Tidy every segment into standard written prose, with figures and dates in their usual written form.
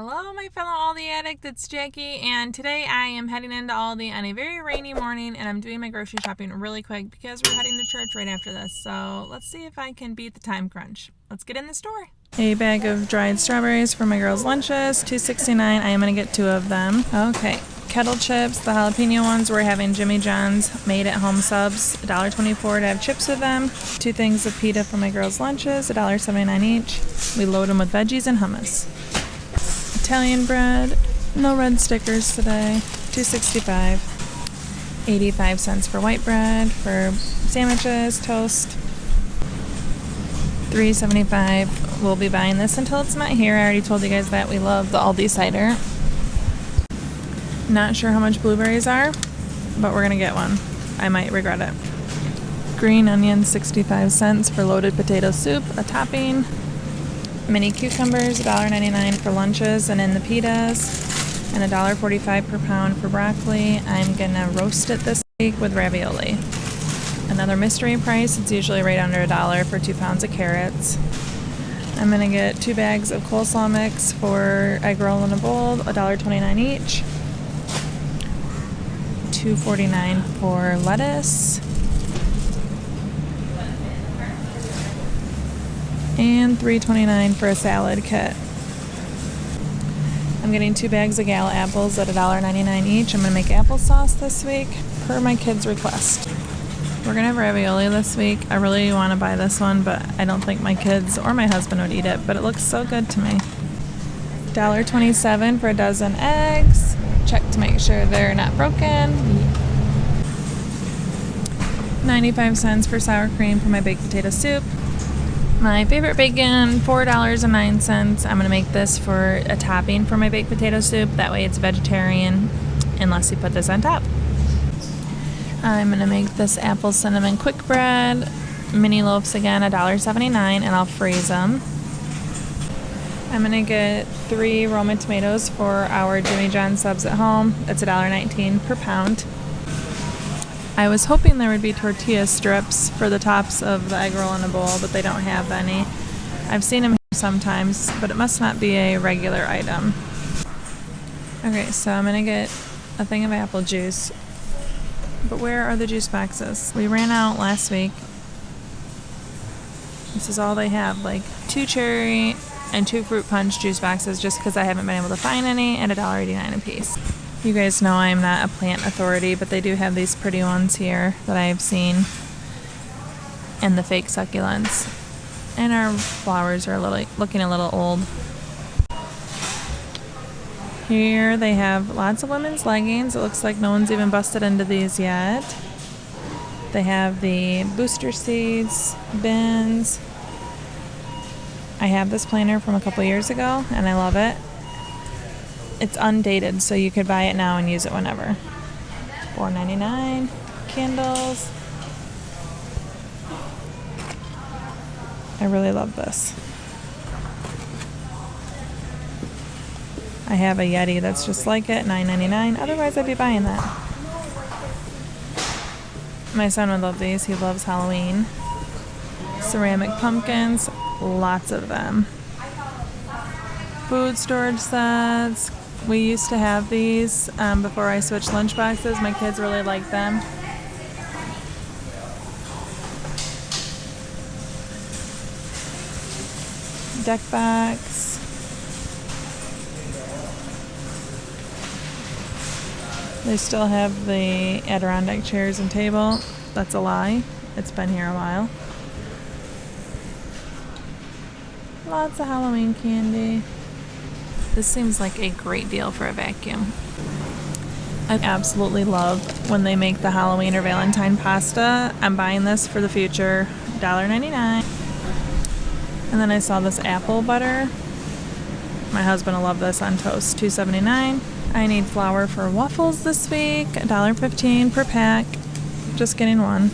Hello, my fellow Aldi addict, it's Jackie, and today I am heading into Aldi on a very rainy morning, and I'm doing my grocery shopping really quick because we're heading to church right after this, so let's see if I can beat the time crunch. Let's get in the store. A bag of dried strawberries for my girls' lunches, $2.69. I am going to get 2 of them. Okay, kettle chips, the jalapeno ones, we're having Jimmy John's made at home subs, $1.24 to have chips with them. 2 things of pita for my girls' lunches, $1.79 each. We load them with veggies and hummus. Italian bread, no red stickers today, $2.65. 85 cents for white bread, for sandwiches, toast, $3.75. We'll be buying this until it's not here. I already told you guys that we love the Aldi cider. Not sure how much blueberries are, but we're gonna get one. I might regret it. Green onions, 65 cents for loaded potato soup, a topping. Mini cucumbers, $1.99 for lunches and in the pitas, and $1.45 per pound for broccoli. I'm gonna roast it this week with ravioli. Another mystery price, it's usually right under $1 for 2 pounds of carrots. I'm gonna get 2 bags of coleslaw mix for egg roll in a bowl, $1.29 each. $2.49 for lettuce. And $3.29 for a salad kit. I'm getting 2 bags of Gala apples at $1.99 each. I'm going to make applesauce this week per my kids' request. We're going to have ravioli this week. I really want to buy this one, but I don't think my kids or my husband would eat it, but it looks so good to me. $1.27 for a dozen eggs. Check to make sure they're not broken. 95 cents for sour cream for my baked potato soup. My favorite bacon, $4.09. I'm going to make this for a topping for my baked potato soup. That way it's vegetarian, unless you put this on top. I'm going to make this apple cinnamon quick bread. Mini loaves again, $1.79, and I'll freeze them. I'm going to get 3 Roma tomatoes for our Jimmy John's subs at home. That's $1.19 per pound. I was hoping there would be tortilla strips for the tops of the egg roll in a bowl, but they don't have any. I've seen them here sometimes, but it must not be a regular item. Okay, so I'm gonna get a thing of apple juice. But where are the juice boxes? We ran out last week. This is all they have, like 2 cherry and 2 fruit punch juice boxes, just because I haven't been able to find any, and $1.89 a piece. You guys know I'm not a plant authority, but they do have these pretty ones here that I've seen, and the fake succulents. And our flowers are looking a little old. Here they have lots of women's leggings. It looks like no one's even busted into these yet. They have the booster seeds, bins. I have this planner from a couple years ago, and I love it. It's undated, so you could buy it now and use it whenever. $4.99. Candles. I really love this. I have a Yeti that's just like it, $9.99. Otherwise, I'd be buying that. My son would love these. He loves Halloween. Ceramic pumpkins. Lots of them. Food storage sets. We used to have these before I switched lunch boxes. My kids really like them. Deck box. They still have the Adirondack chairs and table. That's a lie. It's been here a while. Lots of Halloween candy. This seems like a great deal for a vacuum. I absolutely love when they make the Halloween or Valentine pasta. I'm buying this for the future, $1.99. And then I saw this apple butter. My husband will love this on toast, $2.79. I need flour for waffles this week, $1.15 per pack. Just getting one.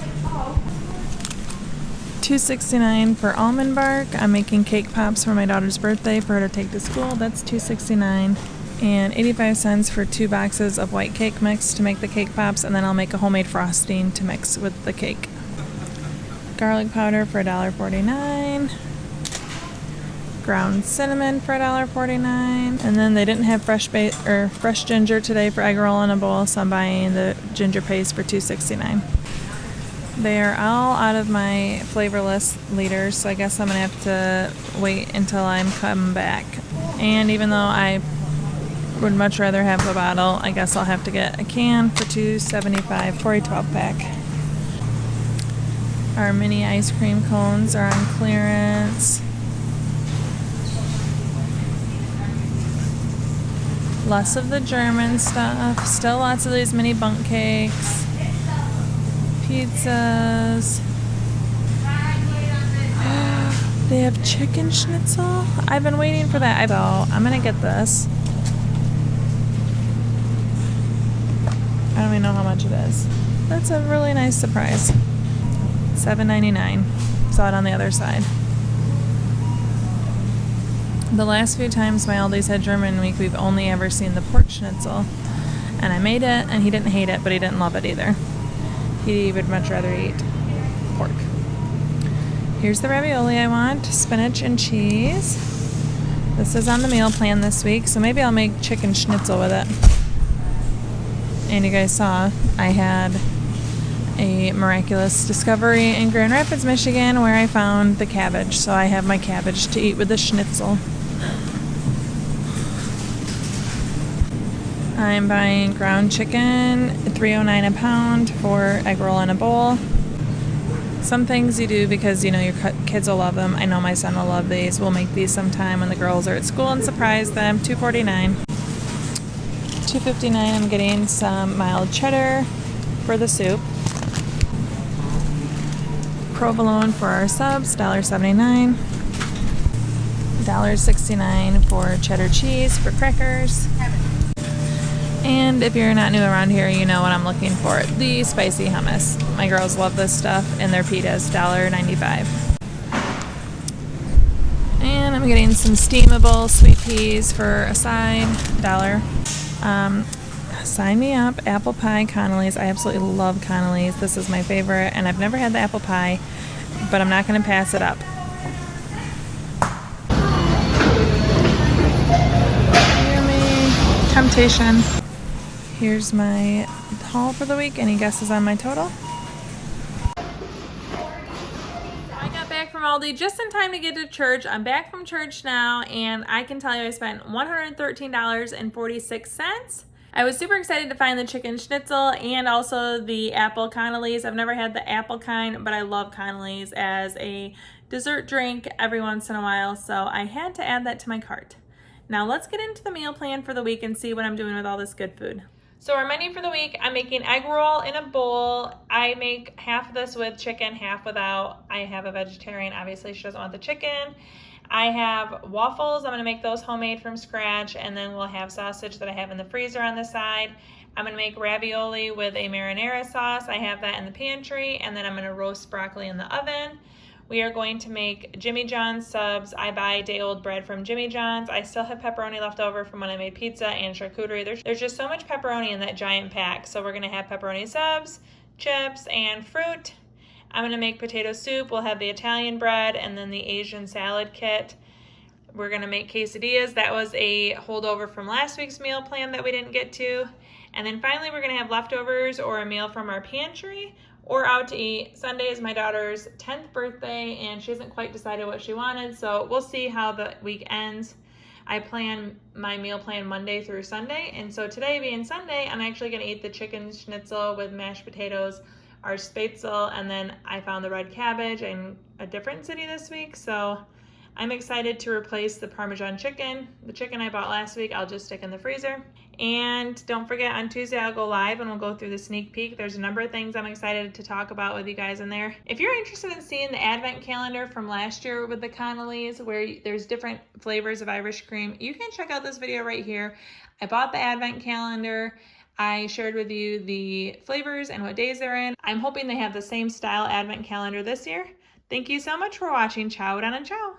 $2.69 for almond bark. I'm making cake pops for my daughter's birthday for her to take to school. That's $2.69. And 85 cents for 2 boxes of white cake mix to make the cake pops, and then I'll make a homemade frosting to mix with the cake. Garlic powder for $1.49. ground cinnamon for $1.49. And then they didn't have fresh ginger today for egg roll in a bowl, so I'm buying the ginger paste for $2.69. They are all out of my flavorless liters, so I guess I'm going to have to wait until I'm come back. And even though I would much rather have a bottle, I guess I'll have to get a can for $2.75 for a 12-pack. Our mini ice cream cones are on clearance. Less of the German stuff. Still lots of these mini bunk cakes. Pizzas. They have chicken schnitzel. I've been waiting for that. I'm gonna get this. I don't even know how much it is. That's a really nice surprise. $7.99. Saw it on the other side. The last few times my Aldi's had German week, we've only ever seen the pork schnitzel. And I made it, and he didn't hate it, but he didn't love it either. He would much rather eat pork. Here's the ravioli I want, spinach and cheese. This is on the meal plan this week, so maybe I'll make chicken schnitzel with it. And you guys saw I had a miraculous discovery in Grand Rapids, Michigan, where I found the cabbage. So I have my cabbage to eat with the schnitzel. I'm buying ground chicken, $3.09 a pound for egg roll in a bowl. Some things you do because you know your kids will love them. I know my son will love these. We'll make these sometime when the girls are at school and surprise them. $2.49. $2.59. I'm getting some mild cheddar for the soup. Provolone for our subs, $1.79. $1.69 for cheddar cheese for crackers. And if you're not new around here, you know what I'm looking for. The spicy hummus. My girls love this stuff, and their pitas, $1.95. And I'm getting some steamable sweet peas for a side, $1. Sign me up. Apple pie Connolly's. I absolutely love Connolly's. This is my favorite, and I've never had the apple pie, but I'm not going to pass it up. Yummy. Temptation. Here's my haul for the week. Any guesses on my total? I got back from Aldi just in time to get to church. I'm back from church now, and I can tell you I spent $113.46. I was super excited to find the chicken schnitzel and also the apple Connolly's. I've never had the apple kind, but I love Connolly's as a dessert drink every once in a while, so I had to add that to my cart. Now let's get into the meal plan for the week and see what I'm doing with all this good food. So our menu for the week, I'm making egg roll in a bowl. I make half of this with chicken, half without. I have a vegetarian, obviously she doesn't want the chicken. I have waffles. I'm going to make those homemade from scratch, and then we'll have sausage that I have in the freezer on the side. I'm going to make ravioli with a marinara sauce. I have that in the pantry, and then I'm going to roast broccoli in the oven. We are going to make Jimmy John's subs. I buy day-old bread from Jimmy John's. I still have pepperoni left over from when I made pizza and charcuterie. There's just so much pepperoni in that giant pack, so we're going to have pepperoni subs, chips, and fruit. I'm going to make potato soup. We'll have the Italian bread and then the Asian salad kit. We're going to make quesadillas. That was a holdover from last week's meal plan that we didn't get to. And then finally, we're going to have leftovers or a meal from our pantry or out to eat. Sunday is my daughter's 10th birthday, and she hasn't quite decided what she wanted, so we'll see how the week ends. I plan my meal plan Monday through Sunday, and so today being Sunday, I'm actually going to eat the chicken schnitzel with mashed potatoes, our spätzle, and then I found the red cabbage in a different city this week, so I'm excited to replace the Parmesan chicken. The chicken I bought last week, I'll just stick in the freezer. And don't forget, on Tuesday I'll go live and we'll go through the sneak peek. There's a number of things I'm excited to talk about with you guys in there. If you're interested in seeing the advent calendar from last year with the Connolly's, where there's different flavors of Irish cream, you can check out this video right here. I bought the advent calendar. I shared with you the flavors and what days they're in. I'm hoping they have the same style advent calendar this year. Thank you so much for watching. Ciao, and ciao.